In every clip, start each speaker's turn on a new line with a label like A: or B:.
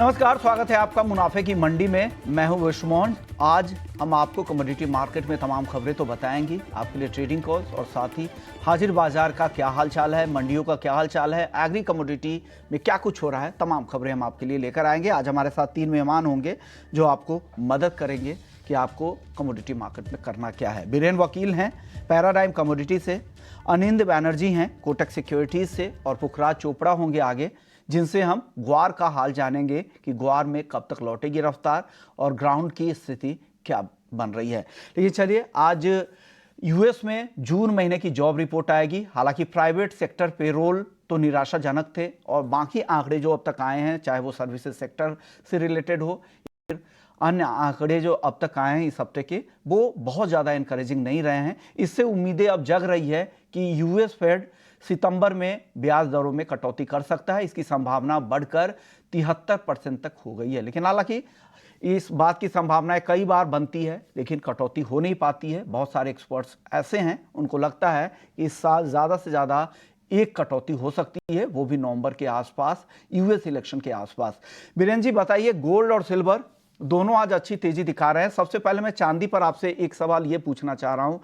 A: नमस्कार, स्वागत है आपका मुनाफे की मंडी में। मैं हूं विश्वमोहन। आज हम आपको कमोडिटी मार्केट में तमाम खबरें तो बताएंगी, आपके लिए ट्रेडिंग कॉल्स और साथ ही हाजिर बाजार का क्या हाल चाल है, मंडियों का क्या हाल चाल है, एग्री कमोडिटी में क्या कुछ हो रहा है, तमाम खबरें हम आपके लिए लेकर आएंगे। आज हमारे साथ 3 मेहमान होंगे जो आपको मदद करेंगे कि आपको कमोडिटी मार्केट में करना क्या है। बीरेन वकील हैं पैराडाइम कमोडिटी से, अनिंद बैनर्जी हैं कोटक सिक्योरिटीज से और पुखराज चोपड़ा होंगे आगे, जिनसे हम ग्वार का हाल जानेंगे कि ग्वार में कब तक लौटेगी रफ्तार और ग्राउंड की स्थिति क्या बन रही है। लेकिन चलिए, आज यूएस में जून महीने की जॉब रिपोर्ट आएगी। हालांकि प्राइवेट सेक्टर पेरोल तो निराशाजनक थे और बाकी आंकड़े जो अब तक आए हैं, चाहे वो सर्विसेज सेक्टर से रिलेटेड हो, अन्य आंकड़े जो अब तक आए हैं इस हफ्ते के, वो बहुत ज़्यादा इनकरेजिंग नहीं रहे हैं। इससे उम्मीदें अब जग रही है कि यूएस फेड सितंबर में ब्याज दरों में कटौती कर सकता है। इसकी संभावना बढ़कर 73% तक हो गई है। लेकिन हालांकि इस बात की संभावनाएं कई बार बनती है, लेकिन कटौती हो नहीं पाती है। बहुत सारे एक्सपर्ट्स ऐसे हैं, उनको लगता है कि इस साल ज़्यादा से ज़्यादा एक कटौती हो सकती है, वो भी नवंबर के आसपास, यूएस इलेक्शन के आसपास। बीरेन जी बताइए, गोल्ड और सिल्वर दोनों आज अच्छी तेजी दिखा रहे हैं। सबसे पहले मैं चांदी पर आपसे एक सवाल ये पूछना चाह रहा हूं।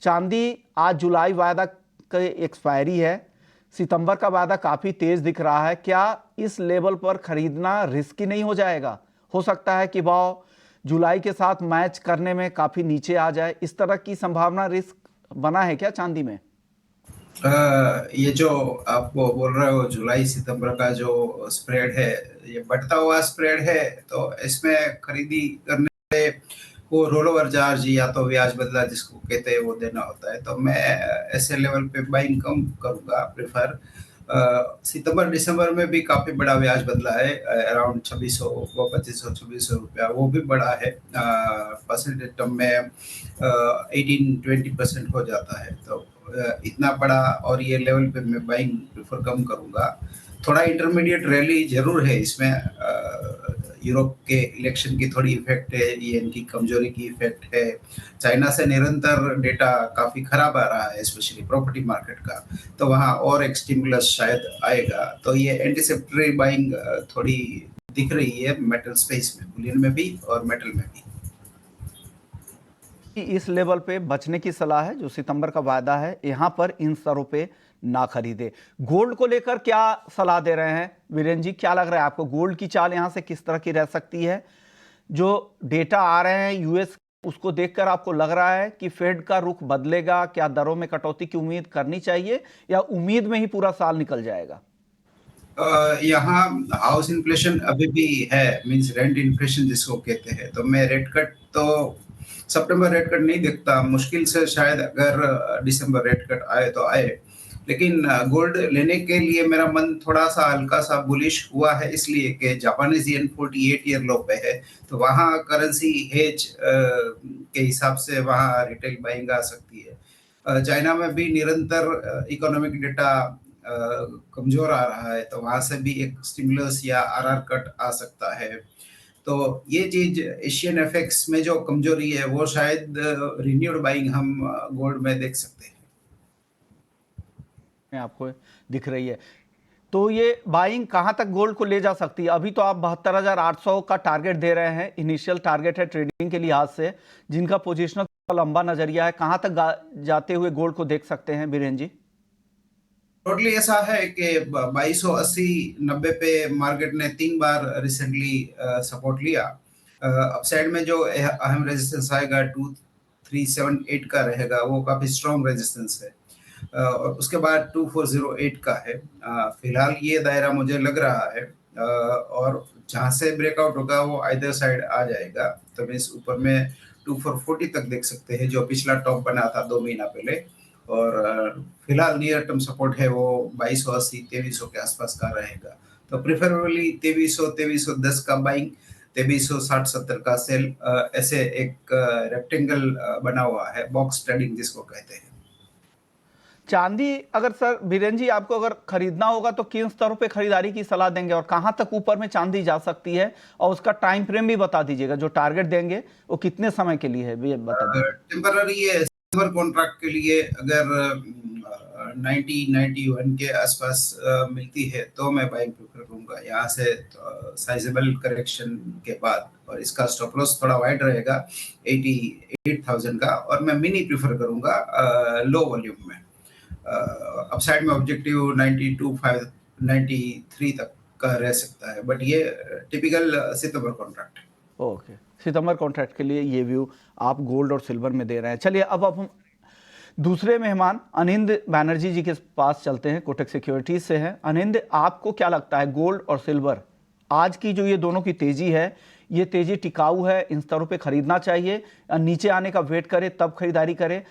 A: चांदी आज जुलाई वायदा की एक्सपायरी है, सितंबर का वायदा काफी तेज दिख रहा है। क्या इस लेवल पर खरीदना रिस्की नहीं हो जाएगा? हो सकता है कि भाव जुलाई के साथ मैच करने में काफी नीचे आ जाए। इस तरह की संभावना, रिस्क बना है क्या चांदी में?
B: ये जो आप वो बोल रहे हो जुलाई सितंबर का जो स्प्रेड है, ये बढ़ता हुआ स्प्रेड है, तो इसमें खरीदी करने से वो रोल ओवर चार्ज या तो ब्याज बदला जिसको कहते हैं वो देना होता है। तो मैं ऐसे लेवल पे बाइंग कम करूंगा प्रेफर। सितंबर दिसंबर में भी काफी बड़ा ब्याज बदला है, अराउंड 2600 वो 2500-2600 रुपया, वो भी बड़ा है। परसेंटेज टर्म में 18-20% हो जाता है। तो इतना बड़ा और ये लेवल पे मैं बाइंग प्रेफर कम करूंगा। थोड़ा इंटरमीडिएट रैली जरूर है इसमें। यूरोप के इलेक्शन की थोड़ी इफेक्ट है, ये इनकी कमजोरी की इफेक्ट है। चाइना से निरंतर डेटा काफी खराब आ रहा है, स्पेशली प्रॉपर्टी मार्केट का, तो वहाँ और एक स्टिमुलस शायद आएगा। तो ये एंटीसिपेटरी बाइंग थोड़ी दिख रही है मेटल स्पेस में, बुलियन में भी और मेटल में भी।
A: इस लेवल पे बचने की सलाह है, जो सितंबर का वायदा है, यहां पर इन स्तरों पे ना खरीदे। गोल्ड को लेकर क्या सलाह दे रहे हैं वीरेन जी? क्या लग रहा है आपको, गोल्ड की चाल यहां से किस तरह की रह सकती है? जो डेटा आ रहे हैं यूएस, उसको देखकर आपको लग रहा है कि फेड का रुख बदलेगा? क्या दरों में कटौती की उम्मीद करनी चाहिए या उम्मीद में ही पूरा साल निकल जाएगा?
B: यहाँ हाउस इन्फ्लेशन अभी भी है, मींस रेंट इन्फ्लेशन जिसको कहते हैं। तो मैं रेट कट तो सितंबर रेट कट नहीं देखता, मुश्किल से शायद अगर दिसंबर रेट कट आए तो आए। लेकिन गोल्ड लेने के लिए मेरा मन थोड़ा सा हल्का सा बुलिश हुआ है, इसलिए कि जापानीज येन 48 ईयर लो पे है। तो वहाँ करेंसी हेज के हिसाब से वहाँ रिटेल बाइंग आ सकती है। चाइना में भी निरंतर इकोनॉमिक डेटा कमजोर आ रहा है, तो वहां से भी एक स्टिमुलस या आरआर कट आ सकता है। तो ये चीज एशियन एफएक्स में जो कमजोरी है वो शायद रिन्यूड बाइंग हम गोल्ड में देख सकते हैं।
A: आपको दिख रही है तो ये बाइंग कहां तक गोल्ड को ले जा सकती है? अभी तो आप 72,800 का टारगेट दे रहे हैं, इनिशियल टारगेट है ट्रेडिंग के लिहाज से, जिनका पोजिशनल लंबा नजरिया है। कहां तक जाते हुए गोल्ड को देख सकते हैं बीरेन जी?
B: टोटली ऐसा है कि 2280-90 पे मार्केट ने 3 बार रिसेंटली सपोर्ट लिया। अपसाइड में जो अहम रेजिस्टेंस आएगा 2378 का रहेगा, वो काफी स्ट्रॉन्ग रेजिस्टेंस है। और उसके बाद 2408 का है। फिलहाल ये दायरा मुझे लग रहा है, और जहां से ब्रेकआउट होगा वो आइदर साइड आ जाएगा। तो मैं इस ऊपर में 2440 तक देख सकते हैं, जो पिछला टॉप बना था 2 महीना पहले। और फिलहाल नियर टर्म सपोर्ट है वो 2280-2300 के आसपास का रहेगा। तो प्रेफरेबली 2300-2310 का बाइंग, 2360-70 का सेल। ऐसे एक रेक्टेंगल बना हुआ है, बॉक्स ट्रेडिंग जिसको कहते हैं।
A: चांदी अगर सर बीरेन जी आपको अगर खरीदना होगा तो किन स्तरों पे खरीदारी की सलाह देंगे और कहां तक ऊपर में चांदी जा सकती है? और उसका टाइम फ्रेम भी बता दीजिएगा, जो टारगेट देंगे वो कितने समय के लिए है, ये बता दीजिए।
B: टेम्पररी है, सिल्वर कॉन्ट्रैक्ट के लिए अगर 90-91 के आसपास मिलती है तो मैं बाइंग प्रेफर करूंगा यहाँ से। साइजेबल करेक्शन के बाद, और इसका स्टॉप लॉस थोड़ा वाइड रहेगा 88,000 का, और मैं मिनी प्रेफर करूंगा लो वॉल्यूम में। अपसाइड में ऑब्जेक्टिव 92,593 तक का रह सकता है, बट ये टिपिकल सितंबर कॉन्ट्रैक्ट है।
A: ओके, सितंबर कॉन्ट्रैक्ट के लिए ये व्यू आप गोल्ड और सिल्वर में दे रहे हैं। चलिए अब हम दूसरे मेहमान अनिंद बैनर्जी जी के पास चलते हैं, कोटक सिक्योरिटीज से हैं। अनिंद, आपको क्या लगता है गोल्ड और सिल्वर आज की जो ये दोनों की तेजी है, ये तेजी टिकाऊ है, इन स्तरों पे खरीदना चाहिए या नीचे आने का वेट करे तब खरीदारी करे?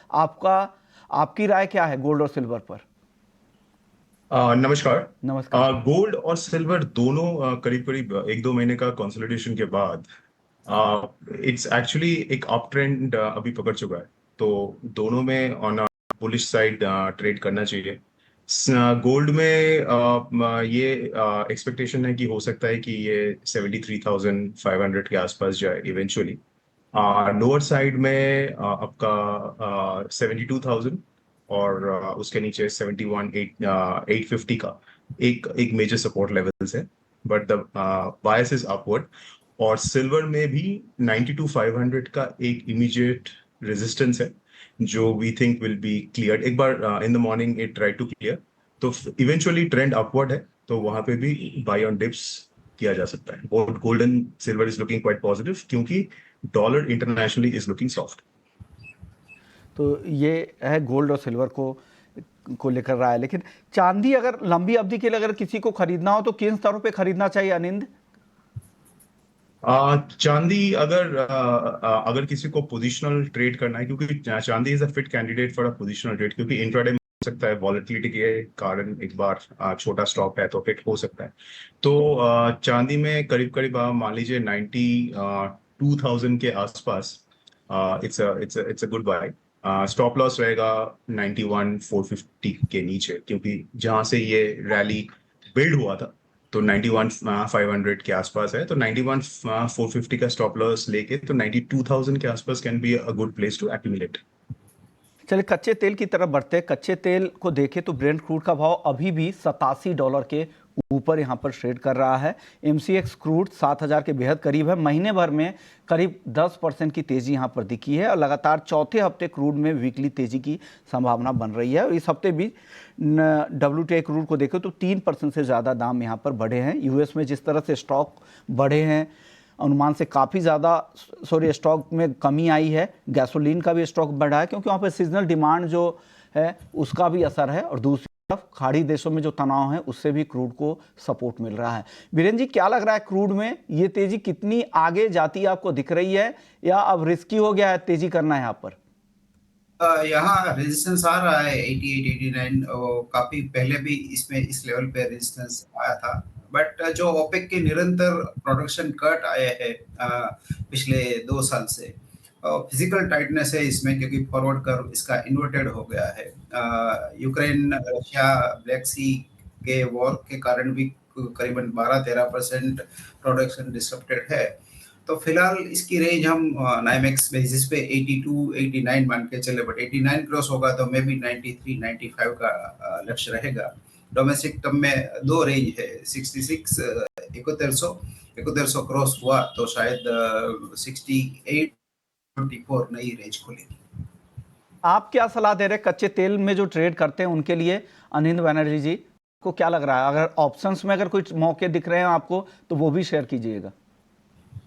A: आपकी राय क्या है गोल्ड और सिल्वर पर?
C: नमस्कार।
A: नमस्कार।
C: गोल्ड और सिल्वर दोनों करीब करीब 1-2 महीने का कंसोलिडेशन के बाद इट्स एक्चुअली एक अप ट्रेंड अभी पकड़ चुका है, तो दोनों में ऑन बुलिश साइड ट्रेड करना चाहिए। गोल्ड में ये एक्सपेक्टेशन है कि हो सकता है कि ये 73,500 के आसपास जाए इवेंचुअली। लोअर साइड में आपका 72,000 और उसके नीचे 850 का एक मेजर सपोर्ट लेवल्स है, but the bias is upward. और सिल्वर में भी 92,500 का एक इमीडिएट रेजिस्टेंस है जो we think will be clear. एक बार in the morning it try to clear, तो इवेंचुअली ट्रेंड अपवर्ड है, तो वहां पे भी बाय ऑन डिप्स किया जा सकता है। Both gold and silver is looking quite positive क्योंकि dollar internationally is looking soft.
A: तो ये है गोल्ड और सिल्वर को लेकर रहा है। लेकिन चांदी अगर लंबी अवधि के लिए अगर किसी को खरीदना हो तो किन स्तरों पे खरीदना चाहिए अनिंद?
C: चांदी अगर किसी को पोजिशनल ट्रेड करना है, क्योंकि चांदी is a fit candidate for a positional trade, क्योंकि इंट्राडे में हो सकता है वॉलेटिलिटी के कारण एक बार छोटा स्टॉप है तो हिट हो सकता है। तो चांदी में करीब करीब मान लीजिए 92,000 के आसपास it's a good buy. Stop loss रहेगा 91,450 के नीचे, क्योंकि जहां से ये रैली बिल्ड हुआ था तो 91,500 के आसपास है, तो 91,450 का स्टॉप लॉस लेके तो 92,000 के आसपास can be a good place to accumulate.
A: चलिए कच्चे तेल की तरफ बढ़ते हैं। कच्चे तेल को देखें तो ब्रेंट क्रूड का भाव अभी भी $87 के ऊपर यहाँ पर ट्रेड कर रहा है। MCX क्रूड 7,000 के बेहद करीब है। महीने भर में करीब 10% की तेजी यहाँ पर दिखी है और लगातार चौथे हफ्ते क्रूड में वीकली तेजी की संभावना बन रही है। और इस हफ्ते भी WTI क्रूड को देखें तो 3% से ज़्यादा दाम यहाँ पर बढ़े हैं। US में जिस तरह से स्टॉक बढ़े हैं, अनुमान से काफ़ी ज़्यादा स्टॉक में कमी आई है। गैसोलीन का भी स्टॉक बढ़ा है क्योंकि वहाँ पर सीजनल डिमांड जो है उसका भी असर है, और दूसरी तरफ खाड़ी देशों में जो तनाव है उससे भी क्रूड को सपोर्ट मिल रहा है। वीरेंद्र जी, क्या लग रहा है क्रूड में ये तेज़ी कितनी आगे जाती है, आपको दिख रही है या अब रिस्की हो गया है तेज़ी करना यहाँ पर?
B: यहाँ रेजिस्टेंस आ रहा है 88, 89, काफी पहले भी इसमें इस लेवल पे रेजिस्टेंस आया था, बट जो ओपेक के निरंतर प्रोडक्शन कट आए हैं पिछले 2 साल से, फिजिकल टाइटनेस है इसमें, क्योंकि फॉरवर्ड कर्व इसका इन्वर्टेड हो गया है। यूक्रेन रशिया ब्लैक सी के वॉर के कारण भी करीबन 12-13% प्रोडक्शन डिसरप्टेड है। तो फिलहाल इसकी रेंज हम नाइमेक्स बेसिस पे 82-89 मान के चले, बट 89 क्रॉस होगा तो मे बी 93-95 का लक्ष्य रहेगा। डोमेस्टिक टर्म में दो रेंज है, 66 7100 क्रॉस हुआ तो शायद 68-24 नई रेंज खुलेगी।
A: आप क्या सलाह दे रहे हैं कच्चे तेल में जो ट्रेड करते हैं उनके लिए? अनिंद बैनर्जी जी को क्या लग रहा है? अगर ऑप्शंस में अगर कुछ मौके दिख रहे हैं आपको तो वो भी शेयर कीजिएगा।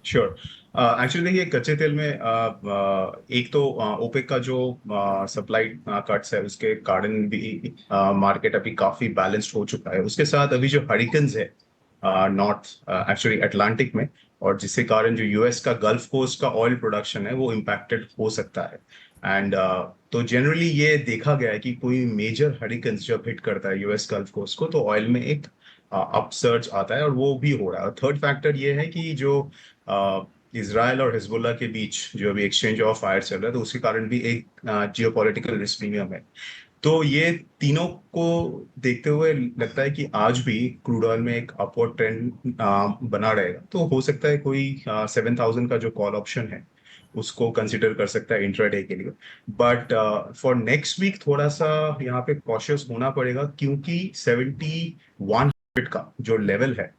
C: श्योर। एक्चुअली देखिए, कच्चे तेल में एक तो ओपेक का जो सप्लाई कट्स है उसके कारण भी मार्केट अभी काफी बैलेंस्ड हो चुका है। उसके साथ अभी जो हरिकेन्स है नॉर्थ एक्चुअली अटलांटिक में, और जिसके कारण जो यूएस का गल्फ कोस्ट का ऑयल प्रोडक्शन है वो इम्पैक्टेड हो सकता है। एंड तो जनरली ये देखा गया है कि कोई मेजर हरिकेन्स जब हिट करता है यूएस गल्फ कोस्ट को तो ऑयल में एक अपसर्ज आता है, और वो भी हो रहा है। और थर्ड फैक्टर ये है कि जो इजराइल और हिजबुल्ला के बीच जो अभी एक्सचेंज ऑफ फायर चल रहा है तो उसके कारण भी एक जियोपॉलिटिकल रिस्क प्रीमियम है। तो ये तीनों को देखते हुए लगता है कि आज भी क्रूड ऑयल में एक अपवर्ड ट्रेंड बना रहेगा। तो हो सकता है कोई 7,000 का जो कॉल ऑप्शन है उसको कंसिडर कर सकता है इंट्राडे के लिए। बट फॉर नेक्स्ट वीक थोड़ा सा यहाँ पे कॉशियस होना पड़ेगा, क्योंकि 7100 का जो लेवल है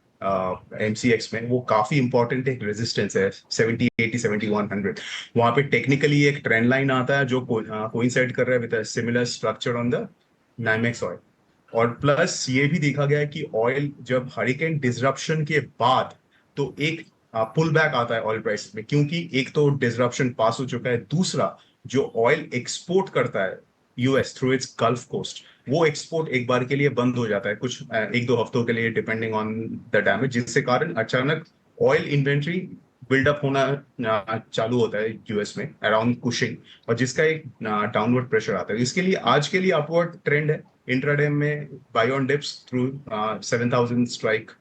C: एमसीएक्स में, वो काफी इंपॉर्टेंट एक रेजिस्टेंस है। 70 80 7100 वहां पे टेक्निकली एक ट्रेंड लाइन आता है जो कोइंसाइड कर रहा है with similar structure on the NYMEX oil. और प्लस ये भी देखा गया है कि ऑयल जब हरिकेन डिसरप्शन के बाद तो एक पुल बैक आता है ऑयल प्राइस में, क्योंकि एक तो डिसरप्शन पास हो चुका है, दूसरा जो ऑयल एक्सपोर्ट करता है US through its Gulf coast, वो एक्सपोर्ट एक बार के लिए बंद हो जाता है कुछ एक दो हफ्तों के लिए डिपेंडिंग ऑन द डैमेज, जिससे कारण अचानक ऑयल इन्वेंट्री बिल्डअप होना चालू होता है यूएस में अराउंड कुशिंग, और जिसका एक डाउनवर्ड प्रेशर आता है। इसके लिए आज के लिए अपवर्ड ट्रेंड है इंट्राडे में, buy on dips through 7000 strike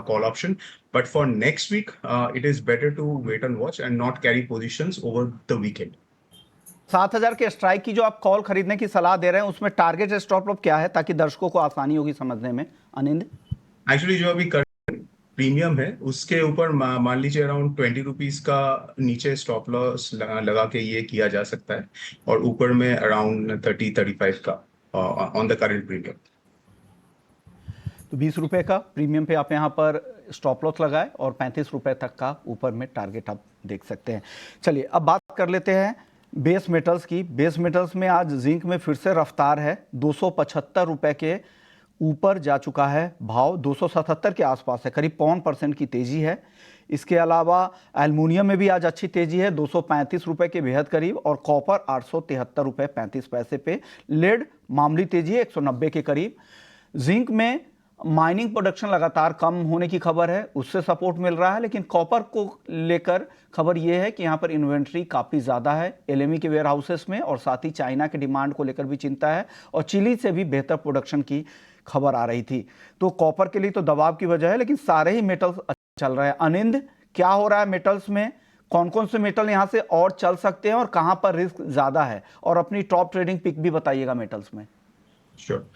C: call option, but for next week it is better to wait and watch and not carry positions over the weekend.
A: 7000 के स्ट्राइक की जो आप कॉल खरीदने की सलाह दे रहे हैं, उसमें टारगेट स्टॉप लॉस क्या है, ताकि दर्शकों को आसानी होगी समझने में अनिंद?
C: एक्चुअली जो अभी प्रीमियम है उसके ऊपर मान लीजिए अराउंड 20 रुपीज का नीचे स्टॉप लॉस लगा के ये किया जा सकता है, और ऊपर में अराउंड 30-35 का ऑन द करेंट प्रीमियम।
A: तो 20 रुपए का प्रीमियम पे आप यहाँ पर स्टॉप लॉस लगाए और 35 रुपए तक का ऊपर में टारगेट आप देख सकते हैं। चलिए अब बात कर लेते हैं बेस मेटल्स की। बेस मेटल्स में आज जिंक में फिर से रफ्तार है, 275 रुपए के ऊपर जा चुका है भाव, 277 के आसपास है, करीब 0.5% की तेजी है। इसके अलावा एल्युमिनियम में भी आज अच्छी तेजी है, 235 रुपए के बेहद करीब, और कॉपर 873 रुपए 35 पैसे पे। लेड मामूली तेजी है 190 के करीब। जिंक में माइनिंग प्रोडक्शन लगातार कम होने की खबर है, उससे सपोर्ट मिल रहा है, लेकिन कॉपर को लेकर खबर यह है कि यहाँ पर इन्वेंट्री काफ़ी ज़्यादा है एलएमई के वेयर हाउसेस में, और साथ ही चाइना के डिमांड को लेकर भी चिंता है, और चिली से भी बेहतर प्रोडक्शन की खबर आ रही थी। तो कॉपर के लिए तो दबाव की वजह है, लेकिन सारे ही मेटल्स चल रहे हैं। अनिंद, क्या हो रहा है मेटल्स में? कौन कौन से मेटल यहाँ से और चल सकते हैं और कहाँ पर रिस्क ज़्यादा है? और अपनी टॉप ट्रेडिंग पिक भी बताइएगा मेटल्स में।
C: श्योर।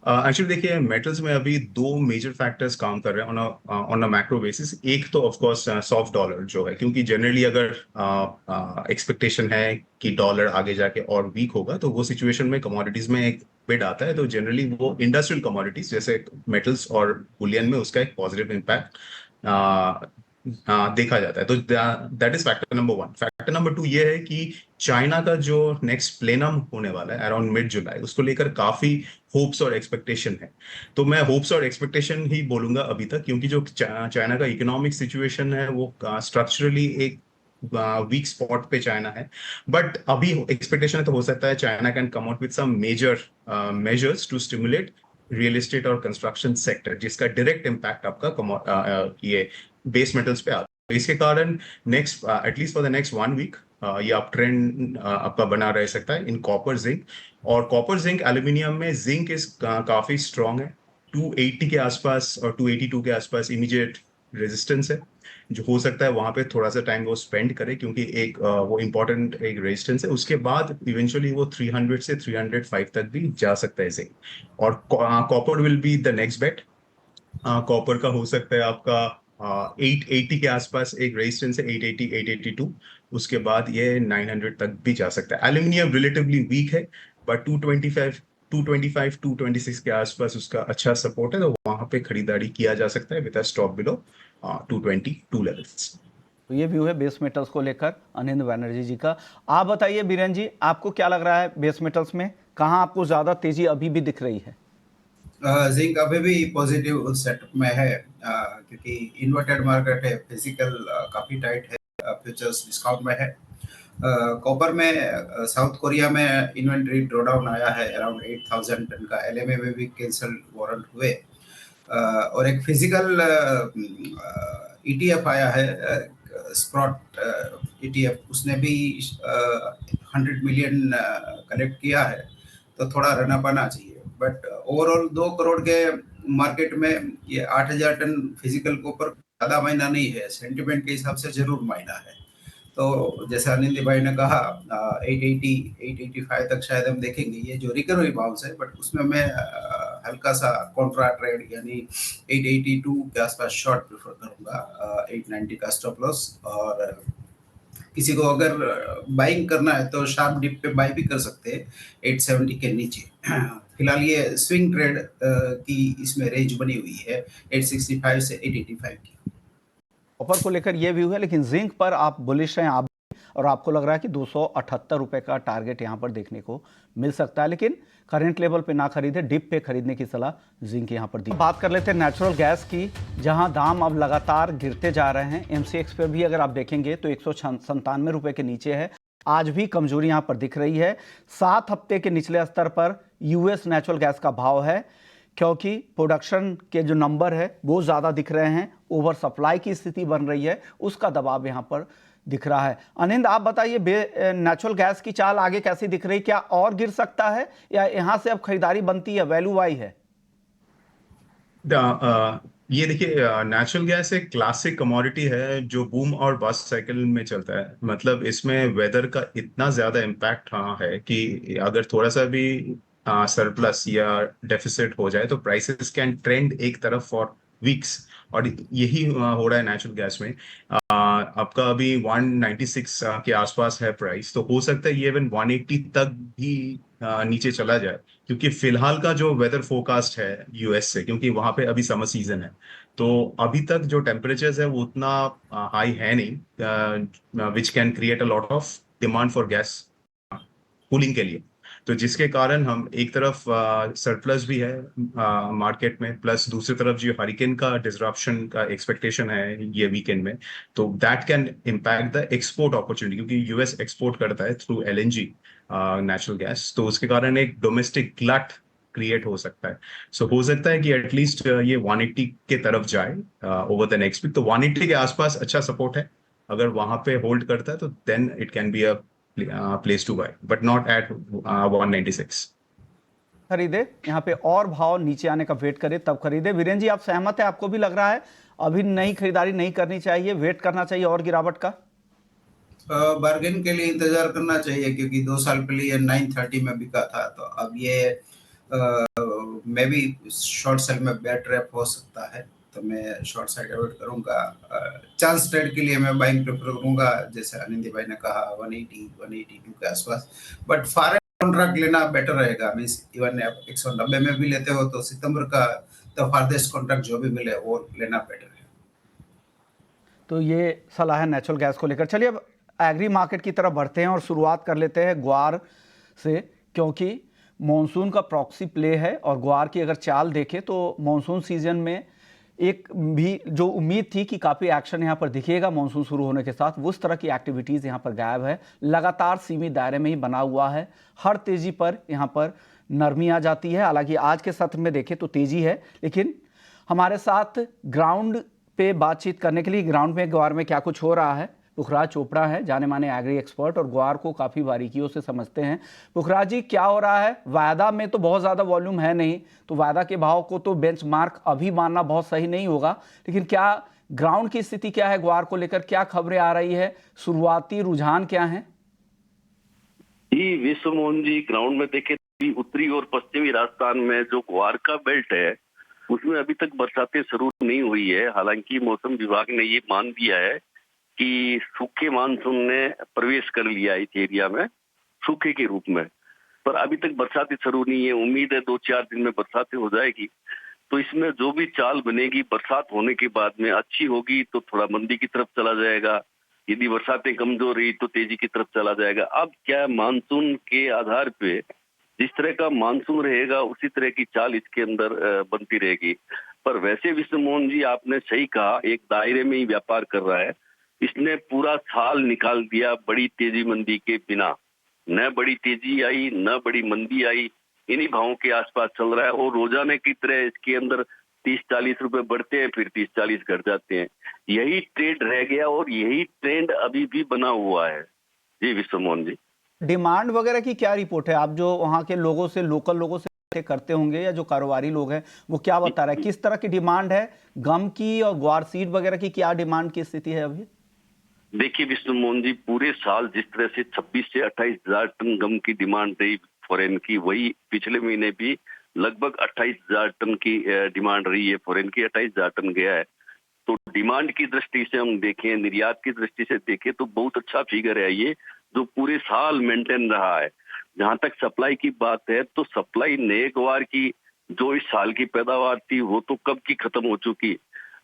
C: एक्चुअली देखिए, मेटल्स में अभी दो मेजर फैक्टर्स काम कर रहे हैं ऑन अ मैक्रो बेसिस। एक तो ऑफ कोर्स सॉफ्ट डॉलर जो है, क्योंकि जनरली अगर एक्सपेक्टेशन है कि डॉलर आगे जाके और वीक होगा तो वो सिचुएशन में कमोडिटीज में एक बिड आता है, तो जनरली वो इंडस्ट्रियल कमोडिटीज जैसे मेटल्स और बुलियन में उसका एक पॉजिटिव इम्पैक्ट देखा जाता है। तो that is factor number one. Factor number two ये है कि चाइना का जो नेक्स्ट प्लेनम होने वाला है अराउंड मिड जुलाई, उसको लेकर काफी होप्स और एक्सपेक्टेशन है। तो मैं होप्स और एक्सपेक्टेशन ही बोलूंगा अभी तक, क्योंकि जो चाइना का इकोनॉमिक सिचुएशन है वो स्ट्रक्चरली एक वीक स्पॉट पे चाइना है। बट अभी एक्सपेक्टेशन तो हो सकता है China can come out with some major measures to stimulate real estate और कंस्ट्रक्शन सेक्टर, जिसका डायरेक्ट इम्पैक्ट आपका ये बेस मेटल्स पे आता है। तो इसके कारण next at least for the next 1 week ये अप ट्रेंड आपका बना रह सकता है इन कॉपर जिंक। और कॉपर जिंक एल्यूमिनियम में जिंक इज काफी स्ट्रांग है, 280 के आसपास और 282 के आसपास इमीडिएट रेजिस्टेंस है, जो हो सकता है वहां पे थोड़ा सा टाइम वो स्पेंड करे, क्योंकि एक वो इंपॉर्टेंट एक रेजिस्टेंस है। उसके बाद इवेंचुअली वो 300 से 305 तक भी जा सकता है जिंक। और copper will be the next bet. Copper का हो सकता है आपका 880 के आसपास एक रेजिस्टेंस है, 880 882, उसके बाद ये 900 तक भी जा सकता है। एल्यूमिनियम रिलेटिवली वीक है, बट 225 226 के आसपास उसका अच्छा सपोर्ट है, तो वहां पे खरीदारी किया जा सकता है with a stop below 222 levels.
A: तो ये व्यू है बेस मेटल्स को लेकर अनिंद बैनर्जी जी का। आप बताइए बीरेन जी, आपको क्या लग रहा है बेस मेटल्स में, कहाँ आपको ज्यादा तेजी अभी भी दिख रही है?
B: जिंक अभी भी पॉजिटिव सेटअप में है, क्योंकि इन्वर्टेड मार्केट है, फिजिकल काफी टाइट है, फ्यूचर्स डिस्काउंट में है। कॉपर में साउथ कोरिया में इन्वेंट्री ड्रॉडाउन आया है अराउंड 8000 टन का, एलएमए में भी कैंसल वारंट हुए, और एक फिजिकल ईटीएफ आया है, स्प्रॉट ईटीएफ, उसने भी 100 मिलियन कलेक्ट किया है, तो थोड़ा रनअप आना चाहिए। बट ओवरऑल 2 करोड़ के मार्केट में ये 8000 टन फिजिकल कॉपर ज्यादा मायना नहीं है, सेंटिमेंट के हिसाब से जरूर मायना है। तो जैसे अनिंद भाई ने कहा 880 885 तक शायद हम देखेंगे, ये जो रिकवरी बाउंस है, बट उसमें मैं हल्का सा कॉन्ट्रा ट्रेड यानी 882 के आसपास शॉर्ट प्रेफर करूंगा, 890 का स्टॉप लॉस, और किसी को अगर बाइंग करना है तो शार्प डिप पे बाय भी कर सकते हैं 870 के नीचे। फिलहाल ये स्विंग ट्रेड की इसमें रेंज बनी हुई है 865 से 885 की।
A: कॉपर को लेकर ये व्यू है, लेकिन जिंक पर आप बुलिश हैं आप भी, और आपको लग रहा है कि 278 रुपए का टारगेट यहां पर देखने को मिल सकता है, लेकिन करंट लेवल पे ना खरीदे, डिप पे खरीदने की सलाह जिंक यहां पर दी। बात कर लेते हैं नेचुरल गैस की, जहां दाम अब लगातार गिरते जा रहे हैं। एमसीएक्स पे भी अगर आप देखेंगे तो 197 रुपए के नीचे है। आज भी कमजोरी यहां पर दिख रही है। 7 हफ्ते के निचले स्तर पर यूएस नेचुरल गैस का भाव है, क्योंकि प्रोडक्शन के जो नंबर है वो ज़्यादा दिख रहे हैं, ओवर सप्लाई की स्थिति बन रही है, उसका दबाव यहाँ पर दिख रहा है। अनिंद, आप बताइए नेचुरल गैस की चाल आगे कैसी दिख रही, क्या और गिर सकता है या यहाँ से अब खरीदारी बनती है, वैल्यू वाई है?
C: ये देखिए, नेचुरल गैस एक क्लासिक कमोडिटी है जो बूम और बस्ट साइकिल में चलता है। मतलब इसमें वेदर का इतना ज्यादा इम्पैक्ट है कि अगर थोड़ा सा भी सरप्लस या डेफिसिट हो जाए तो प्राइसेस कैन ट्रेंड एक तरफ फॉर वीक्स। और यही हो रहा है नेचुरल गैस में। आपका अभी 196 के आसपास है प्राइस, तो हो सकता है ये इवन 180 तक भी नीचे चला जाए, क्योंकि फिलहाल का जो वेदर फोरकास्ट है यूएस से, क्योंकि वहां पे अभी समर सीजन है, तो अभी तक जो टेम्परेचर्स है वो उतना हाई है नहीं, which can create a lot of demand for gas cooling के लिए। तो जिसके कारण हम एक तरफ सरप्लस भी है मार्केट में, प्लस दूसरी तरफ जो हरिकेन का डिसरप्शन का एक्सपेक्टेशन है ये वीकेंड में, तो that can impact the export opportunity, क्योंकि यूएस एक्सपोर्ट करता है थ्रू एलएनजी नेचुरल गैस, तो उसके कारण एक डोमेस्टिक ग्लट क्रिएट हो सकता है। सो हो सकता है कि एटलीस्ट ये 180 के तरफ जाए ओवर द नेक्स्ट वीक। तो 180 के आसपास अच्छा सपोर्ट है, अगर वहां पे होल्ड करता है तो then it can be a place to buy, but not at 196.
A: खरीदे, यहाँ पे और भाव नीचे आने का वेट करे तब खरीदे। वीरेंद्र जी, आप सहमत है? आपको भी लग रहा है अभी नई खरीदारी नहीं करनी चाहिए, वेट करना चाहिए और गिरावट का?
B: बार्गेन के लिए इंतजार करना चाहिए, क्योंकि 2 साल पहले ये 930 में बिका था, तो अब ये मे भी शॉर्ट सेल में बैट ट्रैप हो सकता है, तो मैं शॉर्ट साइड अवॉइड करूंगा। चांस ट्रेड के लिए मैं बाइंग प्रेफर करूंगा, जैसे अनिंदी भाई ने कहा 180 182 के आसपास, बट फॉरेन कॉन्ट्रैक्ट लेना बेटर रहेगा। मींस इवन आप 190 में भी लेते हो तो सितंबर का तो फारदेस्ट कॉन्ट्रैक्ट जो भी मिले वो लेना बेटर है।
A: तो ये सलाह है नेचुरल गैस को लेकर। चलिए अब एग्री मार्केट की तरफ बढ़ते हैं और शुरुआत कर लेते हैं ग्वार से, क्योंकि मॉनसून का प्रॉक्सी प्ले है और ग्वार की अगर चाल देखें तो मॉनसून सीजन में एक भी जो उम्मीद थी कि काफ़ी एक्शन यहाँ पर दिखेगा मॉनसून शुरू होने के साथ, उस तरह की एक्टिविटीज़ यहाँ पर गायब है, लगातार सीमित दायरे में ही बना हुआ है। हर तेज़ी पर यहाँ पर नरमी आ जाती है। हालांकि आज के सत्र में देखें तो तेज़ी है, लेकिन हमारे साथ ग्राउंड पे बातचीत करने के लिए ग्राउंड में ग्वार में क्या कुछ हो रहा है पुखराज चोपड़ा है, जाने माने एग्री एक्सपर्ट और ग्वार को काफ़ी बारीकियों से समझते हैं। पुखराज जी, क्या हो रहा है? वायदा में तो बहुत ज़्यादा वॉल्यूम है नहीं, तो वायदा के भाव को तो बेंचमार्क अभी मानना बहुत सही नहीं होगा, लेकिन क्या ग्राउंड की स्थिति क्या है ग्वार को लेकर? क्या खबरें आ रही है? शुरुआती रुझान क्या है?
D: जी विश्व मोहन जी, ग्राउंड में देखें तो उत्तरी और पश्चिमी राजस्थान में जो ग्वार का बेल्ट है उसमें अभी तक बरसातें शुरू नहीं हुई है। हालांकि मौसम विभाग ने ये मान दिया है कि सूखे मानसून ने प्रवेश कर लिया इस एरिया में सूखे के रूप में, पर अभी तक बरसातें शुरू नहीं है। उम्मीद है 2-4 दिन में बरसातें हो जाएगी, तो इसमें जो भी चाल बनेगी बरसात होने के बाद में अच्छी होगी तो थोड़ा मंदी की तरफ चला जाएगा, यदि बरसातें कमजोर रही तो तेजी की तरफ चला जाएगा। अब क्या मानसून के आधार पे जिस तरह का मानसून रहेगा उसी तरह की चाल इसके अंदर बनती रहेगी। पर वैसे विश्व मोहन जी, आपने सही कहा, एक दायरे में ही व्यापार कर रहा है। इसने पूरा साल निकाल दिया बड़ी तेजी मंदी के बिना, न बड़ी तेजी आई न बड़ी मंदी आई, इन्हीं भावों के आसपास चल रहा है। और रोजाने की तरह इसके अंदर 30-40 रुपए बढ़ते हैं, फिर 30-40 घट जाते हैं। यही ट्रेंड रह गया और यही ट्रेंड अभी भी बना हुआ है। जी विश्व मोहन जी,
A: डिमांड वगैरह की क्या रिपोर्ट है? आप जो वहाँ के लोगों से, लोकल लोगों से करते होंगे या जो कारोबारी लोग हैं, वो क्या बता रहे हैं? किस तरह की डिमांड है? गम की और ग्वार सीड वगैरह की क्या डिमांड की स्थिति है अभी?
D: देखिए विष्णु मोहन जी, पूरे साल जिस तरह से 26 से 28 हजार टन गम की डिमांड रही फॉरेन की, वही पिछले महीने भी लगभग 28 हजार टन की डिमांड रही है फॉरेन की। 28 हजार टन गया है। तो डिमांड की दृष्टि से हम देखें, निर्यात की दृष्टि से देखें तो बहुत अच्छा फिगर है ये, जो पूरे साल मेंटेन रहा है। जहां तक सप्लाई की बात है तो सप्लाई नए ग्वार की जो इस साल की पैदावार थी वो तो कब की खत्म हो चुकी।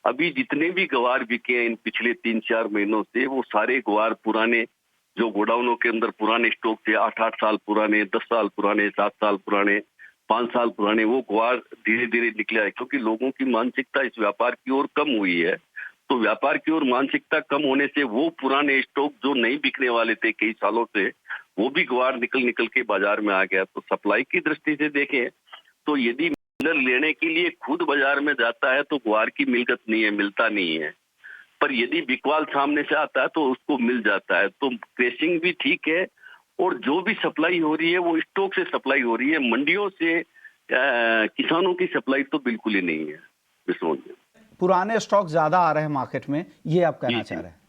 D: अभी जितने भी ग्वार बिके हैं इन पिछले 3-4 महीनों से, वो सारे ग्वार पुराने जो गोडाउनों के अंदर पुराने स्टॉक थे, 8-8 साल पुराने, 10 साल पुराने, 7 साल पुराने, 5 साल पुराने, वो ग्वार धीरे धीरे निकले है, क्योंकि लोगों की मानसिकता इस व्यापार की ओर कम हुई है। तो व्यापार की ओर मानसिकता कम होने से वो पुराने स्टॉक जो नहीं बिकने वाले थे कई सालों से, वो भी ग्वार निकल के बाजार में आ गया। तो सप्लाई की दृष्टि से देखें तो यदि मिलर लेने के लिए खुद बाजार में जाता है तो ग्वार की मिलकत नहीं है, मिलता नहीं है। पर यदि बिकवाल सामने से आता है तो उसको मिल जाता है। तो क्रेशिंग भी ठीक है, और जो भी सप्लाई हो रही है वो स्टॉक से सप्लाई हो रही है, मंडियों से किसानों की सप्लाई तो बिल्कुल ही नहीं है विश्वमोहन जी।
A: पुराने स्टॉक ज्यादा आ रहे हैं मार्केट में, ये आप कहना चाह रहे हैं?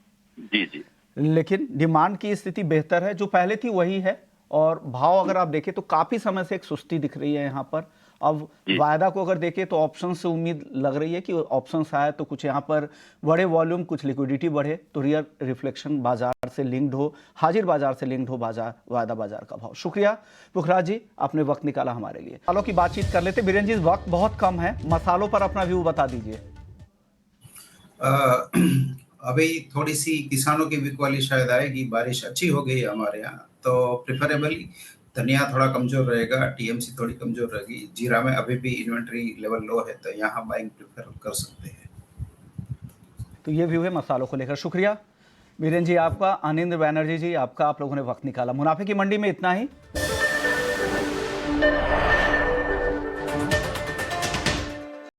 D: जी जी।
A: लेकिन डिमांड की स्थिति बेहतर है, जो पहले थी वही है, और भाव अगर आप देखें तो काफी समय से एक सुस्ती दिख रही है यहाँ पर। अब वायदा को अगर देखें तो ऑप्शन से उम्मीद लग रही है कि ऑप्शन आए तो कुछ यहाँ पर बड़े वॉल्यूम, कुछ लिक्विडिटी बढ़े, तो रियल रिफ्लेक्शन बाजार से लिंक्ड हो, हाजिर बाजार से लिंक्ड हो बाजार, वायदा बाजार का भाव। शुक्रिया पुखराज जी, आपने वक्त निकाला हमारे लिए। मसालों की बातचीत कर लेते। बीरेन जी, वक्त बहुत कम है, मसालों पर अपना व्यू बता दीजिए।
B: अभी थोड़ी सी किसानों की बिकवाली शायद आएगी, बारिश अच्छी हो गई हमारे यहाँ, तो प्रिफरेबली धनिया थोड़ा कमजोर रहेगा, टीएमसी थोड़ी कमजोर रहेगी, जीरा में अभी भी इन्वेंट्री लेवल लो है, तो यहाँ बाइंग प्रेफर कर सकते हैं।
A: तो ये व्यू है मसालों को लेकर। शुक्रिया बीरेन जी आपका, आनंद बैनर्जी जी आपका, आप लोगों ने वक्त निकाला। मुनाफे की मंडी में इतना ही।